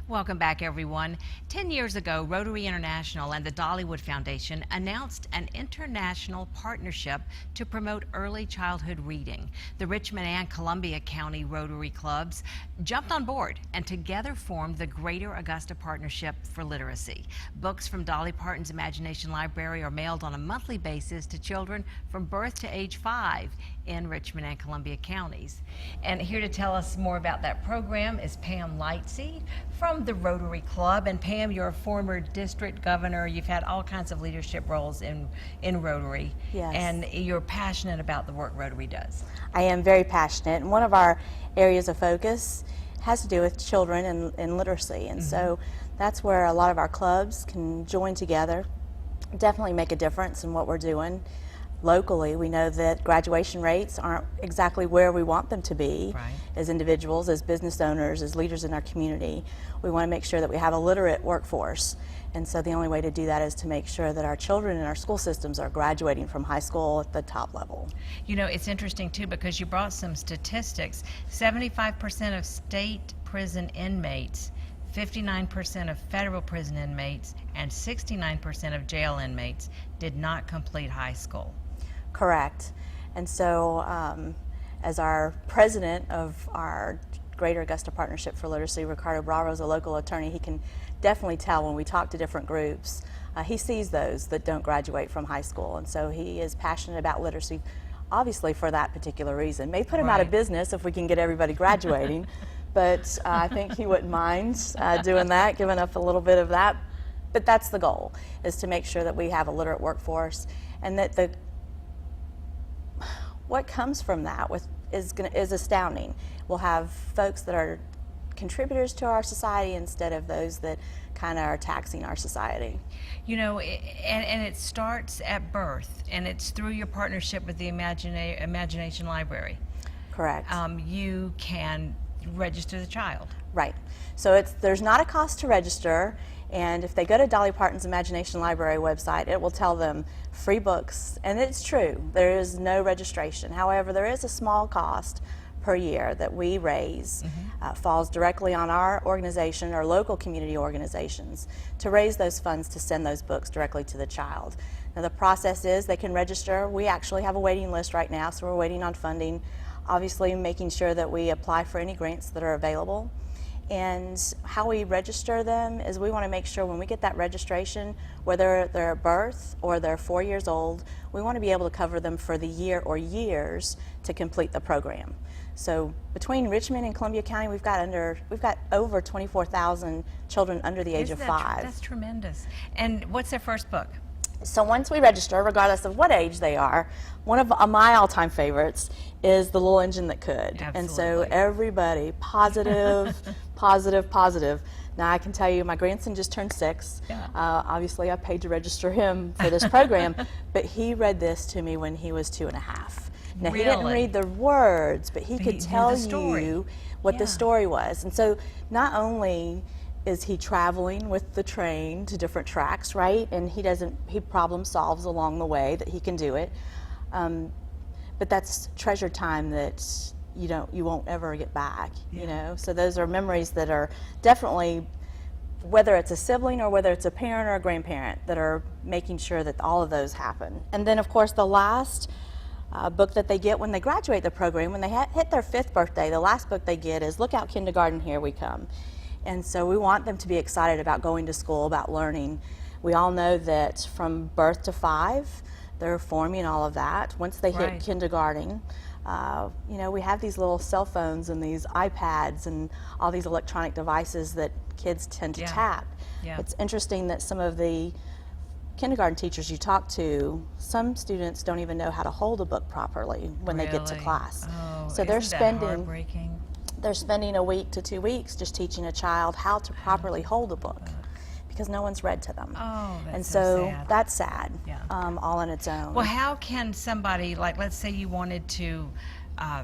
Welcome back, everyone. 10 years ago, Rotary International and the Dollywood Foundation announced an international partnership to promote early childhood reading. The Richmond and Columbia County Rotary Clubs jumped on board and together formed the Greater Augusta Partnership for Literacy. Books from Dolly Parton's Imagination Library are mailed on a monthly basis to children from birth to age 5 in Richmond and Columbia counties. And here to tell us more about that program is Pam Lightsey from the Rotary Club. And Pam, you're a former district governor. You've had all kinds of leadership roles in Rotary. Yes. And you're passionate about the work Rotary does. I am very passionate, and one of our areas of focus has to do with children and literacy, and so that's where a lot of our clubs can join together, definitely make a difference in what we're doing. Locally, we know that graduation rates aren't exactly where we want them to be as individuals, as business owners, as leaders in our community. We want to make sure that we have a literate workforce. And so the only way to do that is to make sure that our children in our school systems are graduating from high school at the top level. You know, it's interesting too because you brought some statistics. 75% of state prison inmates, 59% of federal prison inmates, and 69% of jail inmates did not complete high school. Correct. And so as our president of our Greater Augusta Partnership for Literacy, Ricardo Bravo is a local attorney. He can definitely tell when we talk to different groups. He sees those that don't graduate from high school, and so he is passionate about literacy, obviously for that particular reason. May put him out of business if we can get everybody graduating, but I think he wouldn't mind doing that, giving up a little bit of that. But that's the goal, is to make sure that we have a literate workforce, and that what comes from that is astounding. We'll have folks that are contributors to our society instead of those that kind of are taxing our society. You know, and it starts at birth, and it's through your partnership with the Imagination Library. Correct. You can register the child. Right. So there's not a cost to register, and if they go to Dolly Parton's Imagination Library website, it will tell them free books, and it's true, there is no registration. However, there is a small cost per year that we raise, falls directly on our organization or local community organizations to raise those funds to send those books directly to the child. Now the process is they can register. We actually have a waiting list right now, so we're waiting on funding, obviously making sure that we apply for any grants that are available. And how we register them is we want to make sure when we get that registration, whether they're at birth or they're 4 years old, we want to be able to cover them for the year or years to complete the program. So between Richmond and Columbia County, we've got over 24,000 children under the age of 5. That's tremendous. And what's their first book? So once we register, regardless of what age they are, one of my all-time favorites is The Little Engine That Could. Absolutely. And so everybody, positive, positive, positive. Now I can tell you my grandson just turned 6. Yeah. Obviously I paid to register him for this program, but he read this to me when he was 2.5. Now he didn't read the words, but he could tell you what the story was. And so not only is he traveling with the train to different tracks, right? And he problem solves along the way that he can do it. But that's treasure time that you won't ever get back, you know? So those are memories that are definitely, whether it's a sibling or whether it's a parent or a grandparent, that are making sure that all of those happen. And then of course the last book that they get when they graduate the program, when they hit their 5th birthday, the last book they get is Look Out Kindergarten, Here We Come. And so we want them to be excited about going to school, about learning. We all know that from birth to 5, they're forming all of that. Once they hit kindergarten, we have these little cell phones and these iPads and all these electronic devices that kids tend to tap. Yeah. It's interesting that some of the kindergarten teachers you talk to, some students don't even know how to hold a book properly when they get to class. Oh, so they're spending a week to 2 weeks just teaching a child how to properly hold a book because no one's read to them. Oh, that's and so sad. That's sad, all on its own. Well, how can somebody, like, let's say you wanted to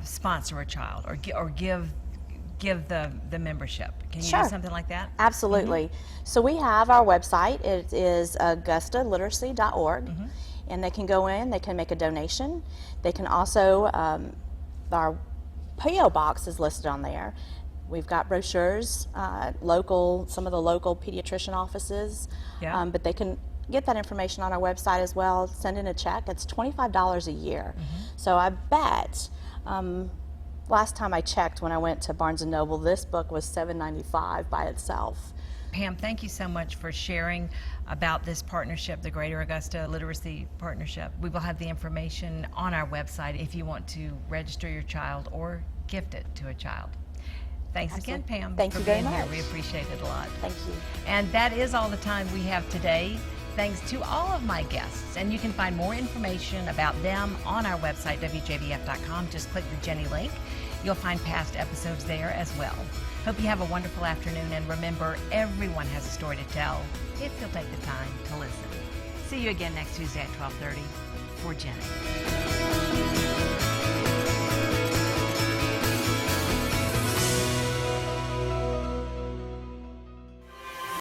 sponsor a child or give the membership. Can you do something like that? Absolutely. So we have our website. It is augustaliteracy.org, and they can go in, they can make a donation. They can also, our P.O. box is listed on there. We've got brochures, some of the local pediatrician offices, but they can get that information on our website as well. Send in a check. It's $25 a year. So I bet, last time I checked when I went to Barnes & Noble, this book was $7.95 by itself. Pam, thank you so much for sharing about this partnership, the Greater Augusta Literacy Partnership. We will have the information on our website if you want to register your child or gift it to a child. Thanks again, Pam, Thank for you very being here. much. We appreciate it a lot. Thank you. And that is all the time we have today. Thanks to all of my guests. And you can find more information about them on our website, WJBF.com. Just click the Jennie link. You'll find past episodes there as well. Hope you have a wonderful afternoon, and remember, everyone has a story to tell if you'll take the time to listen. See you again next Tuesday at 12:30 for Jennie.